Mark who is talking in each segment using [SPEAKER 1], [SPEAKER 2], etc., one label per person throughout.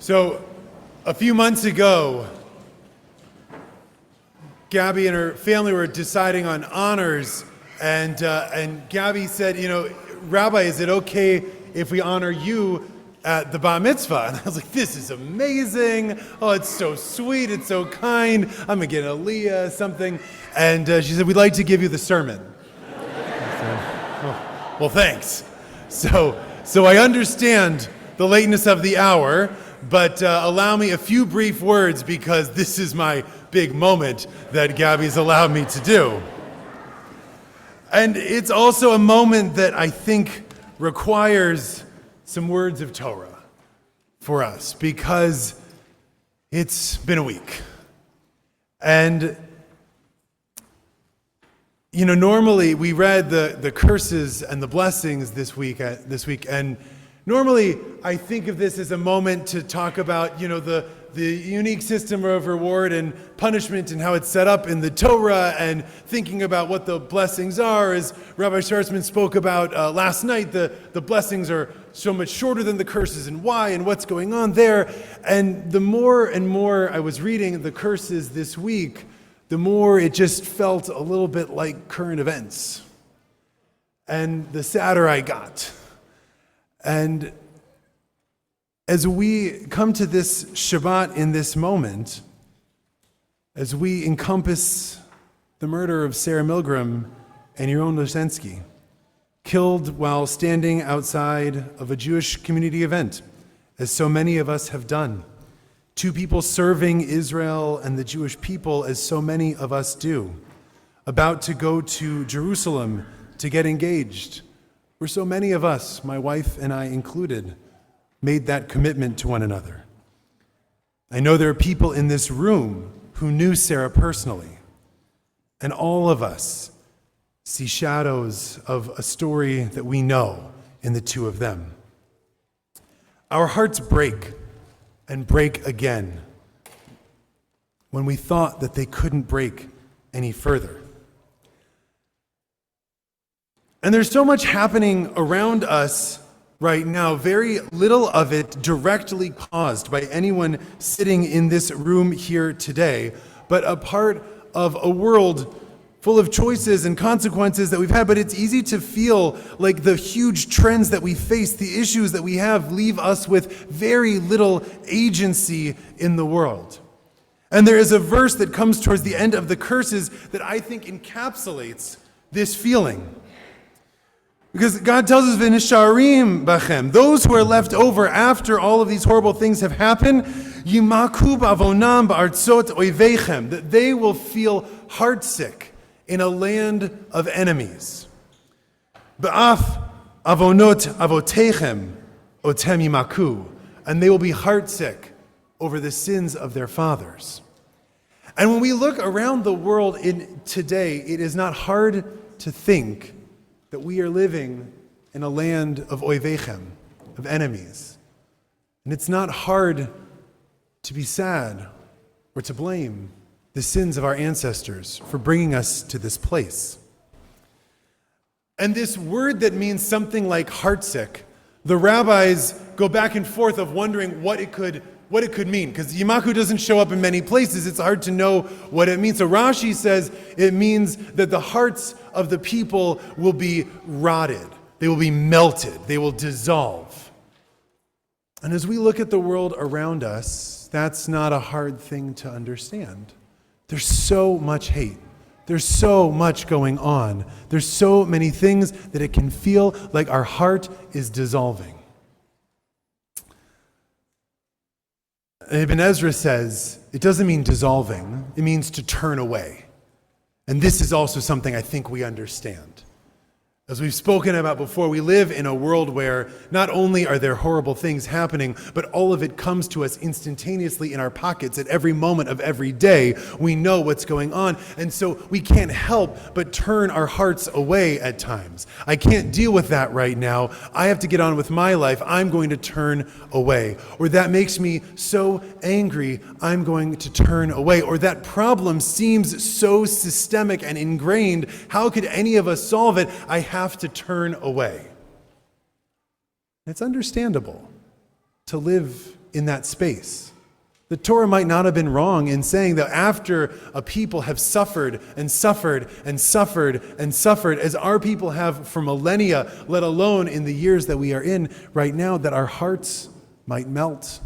[SPEAKER 1] So, a few months ago, Gabby and her family were deciding on honors, and Gabby said, Rabbi, is it okay if we honor you at the bar mitzvah? And I was like, this is amazing. Oh, it's so sweet. It's so kind. I'm going to get an aliyah, something. And she said, we'd like to give you the sermon. I said, oh, well, thanks. So I understand the lateness of the hour, but allow me a few brief words because this is my big moment that Gabby's allowed me to do. And it's also a moment that I think requires some words of Torah for us because it's been a week. And, normally we read the curses and the blessings this week, and normally I think of this as a moment to talk about, the unique system of reward and punishment and how it's set up in the Torah, and thinking about what the blessings are. As Rabbi Schwarzman spoke about last night, the blessings are so much shorter than the curses, and why and what's going on there. And the more and more I was reading the curses this week, the more it just felt a little bit like current events. And the sadder I got. And as we come to this Shabbat in this moment, as we encompass the murder of Sarah Milgram and Yaron Losensky, killed while standing outside of a Jewish community event, as so many of us have done, two people serving Israel and the Jewish people, as so many of us do, about to go to Jerusalem to get engaged, where so many of us, my wife and I included, made that commitment to one another. I know there are people in this room who knew Sarah personally, and all of us see shadows of a story that we know in the two of them. Our hearts break and break again when we thought that they couldn't break any further. And there's so much happening around us right now, very little of it directly caused by anyone sitting in this room here today, but a part of a world full of choices and consequences that we've had. But it's easy to feel like the huge trends that we face, the issues that we have, leave us with very little agency in the world. And there is a verse that comes towards the end of the curses that I think encapsulates this feeling. Because God tells us, "V'nisharim bachem," those who are left over after all of these horrible things have happened, "Yimaku b'avonam ba'artzot oivechem," that they will feel heartsick in a land of enemies. "Ba'af avonot avotechem otem yimaku," and they will be heartsick over the sins of their fathers. And when we look around the world today, it is not hard to think that we are living in a land of oivechem, of enemies. And it's not hard to be sad or to blame the sins of our ancestors for bringing us to this place. And this word that means something like heartsick, the rabbis go back and forth of wondering what it could mean, because Yimaku doesn't show up in many places. It's hard to know what it means. So Rashi says it means that the hearts of the people will be rotted. They will be melted. They will dissolve. And as we look at the world around us, that's not a hard thing to understand. There's so much hate. There's so much going on. There's so many things that it can feel like our heart is dissolving. Ibn Ezra says it doesn't mean dissolving, it means to turn away. And this is also something I think we understand. As we've spoken about before, we live in a world where not only are there horrible things happening, but all of it comes to us instantaneously in our pockets at every moment of every day. We know what's going on, and so we can't help but turn our hearts away at times. I can't deal with that right now. I have to get on with my life. I'm going to turn away. Or that makes me so angry, I'm going to turn away. Or that problem seems so systemic and ingrained. How could any of us solve it? I have to turn away. It's understandable to live in that space. The Torah might not have been wrong in saying that after a people have suffered and suffered and suffered and suffered, as our people have for millennia, let alone in the years that we are in right now, that our hearts might melt,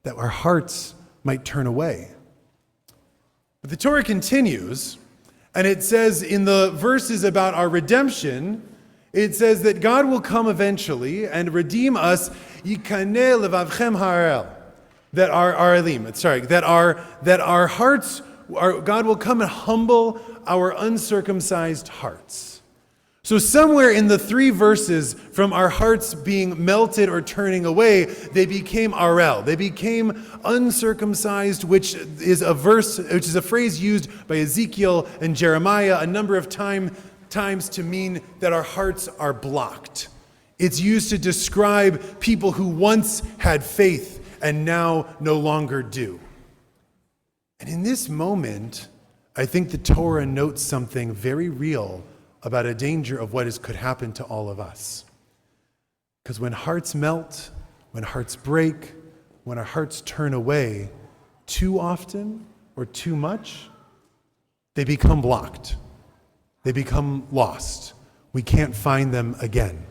[SPEAKER 1] that our hearts might turn away. But the Torah continues, and it says in the verses about our redemption, it says that God will come eventually and redeem us, yikaneh levavchem ha'arel. That our hearts, God will come and humble our uncircumcised hearts. So somewhere in the 3 verses from our hearts being melted or turning away, they became arel. They became uncircumcised, which is a phrase used by Ezekiel and Jeremiah a number of times to mean that our hearts are blocked. It's used to describe people who once had faith and now no longer do. And in this moment, I think the Torah notes something very real about a danger of what could happen to all of us. Because when hearts melt, when hearts break, when our hearts turn away, too often or too much, they become blocked. They become lost. We can't find them again.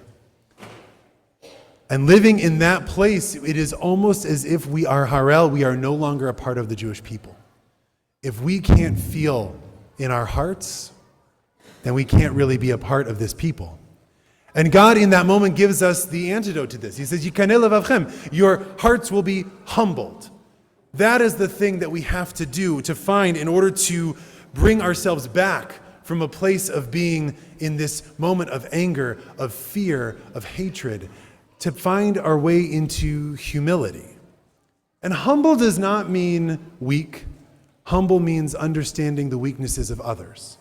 [SPEAKER 1] And living in that place, it is almost as if we are Harel, we are no longer a part of the Jewish people. If we can't feel in our hearts, then we can't really be a part of this people. And God in that moment gives us the antidote to this. He says, Yikaneh levavchem, your hearts will be humbled. That is the thing that we have to do to find in order to bring ourselves back from a place of being in this moment of anger, of fear, of hatred, to find our way into humility. And humble does not mean weak. Humble means understanding the weaknesses of others.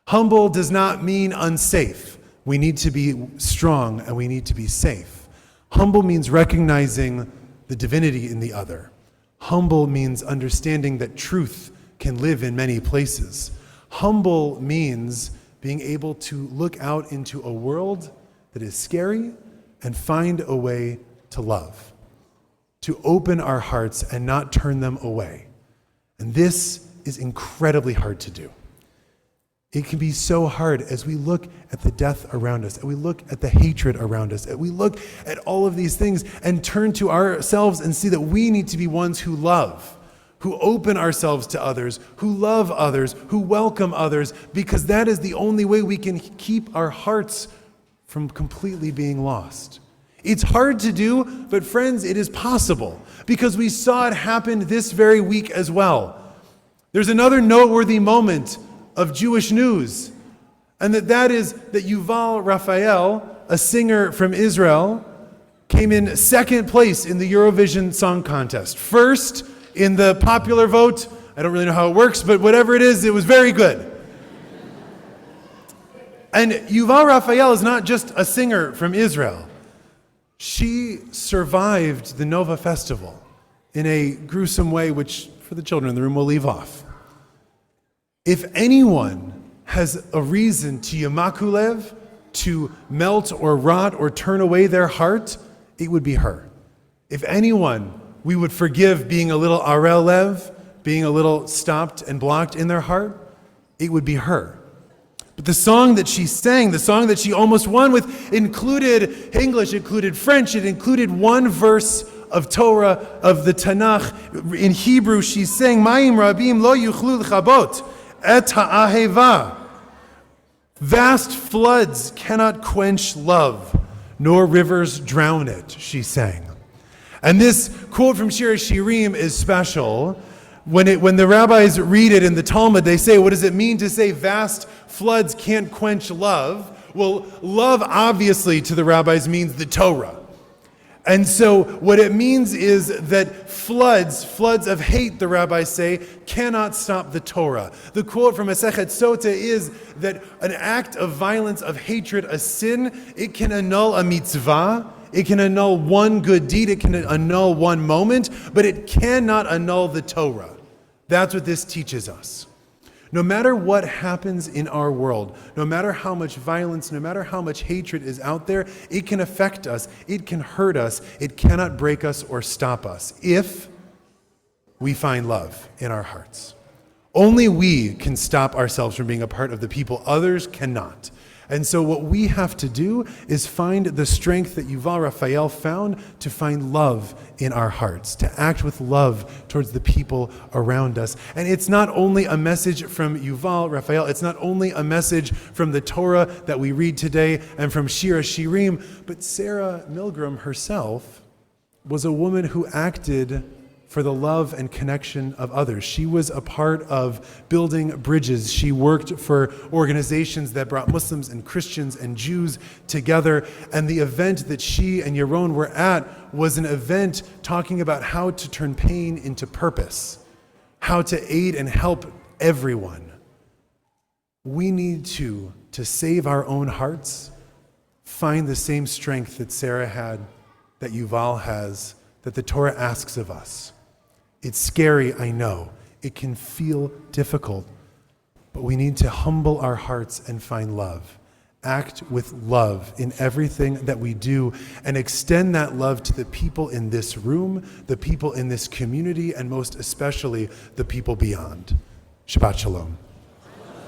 [SPEAKER 1] Humble does not mean unsafe. We need to be strong and we need to be safe. Humble means recognizing the divinity in the other. Humble means understanding that truth can live in many places. Humble means being able to look out into a world that is scary and find a way to love, to open our hearts and not turn them away. And this is incredibly hard to do. It can be so hard as we look at the death around us, and we look at the hatred around us, and we look at all of these things and turn to ourselves and see that we need to be ones who love, who open ourselves to others, who love others, who welcome others, because that is the only way we can keep our hearts from completely being lost. It's hard to do, but friends, it is possible, because we saw it happen this very week as well. There's another noteworthy moment of Jewish news, and that is that Yuval Raphael, a singer from Israel, came in second place in the Eurovision Song Contest. First in the popular vote. I don't really know how it works, but whatever it is, it was very good. And Yuval Raphael is not just a singer from Israel. She survived the Nova Festival in a gruesome way, which for the children in the room we'll leave off. If anyone has a reason to yamakulev, to melt or rot or turn away their heart, it would be her. If anyone we would forgive being a little arel lev, being a little stopped and blocked in their heart, it would be her. But the song that she sang, the song that she almost won with, included English, included French, it included one verse of Torah, of the Tanakh. In Hebrew, she sang, Mayim rabim lo yuchlu l'chabot et ha'aheva. Vast floods cannot quench love, nor rivers drown it, she sang. And this quote from Shir Shirim is special. When the rabbis read it in the Talmud, they say, what does it mean to say vast floods can't quench love? Well, love obviously to the rabbis means the Torah. And so what it means is that floods of hate, the rabbis say, cannot stop the Torah. The quote from Masechet Sota is that an act of violence, of hatred, a sin, it can annul a mitzvah, it can annul one good deed, it can annul one moment, but it cannot annul the Torah. That's what this teaches us. No matter what happens in our world, no matter how much violence, no matter how much hatred is out there, it can affect us, it can hurt us, it cannot break us or stop us if we find love in our hearts. Only we can stop ourselves from being a part of the people. Others cannot. And so what we have to do is find the strength that Yuval Raphael found to find love in our hearts, to act with love towards the people around us. And it's not only a message from Yuval Raphael, it's not only a message from the Torah that we read today and from Shir HaShirim, but Sarah Milgram herself was a woman who acted for the love and connection of others. She was a part of building bridges. She worked for organizations that brought Muslims and Christians and Jews together. And the event that she and Yaron were at was an event talking about how to turn pain into purpose, how to aid and help everyone. We need to save our own hearts, find the same strength that Sarah had, that Yuval has, that the Torah asks of us. It's scary, I know. It can feel difficult, but we need to humble our hearts and find love. Act with love in everything that we do and extend that love to the people in this room, the people in this community, and most especially the people beyond. Shabbat Shalom.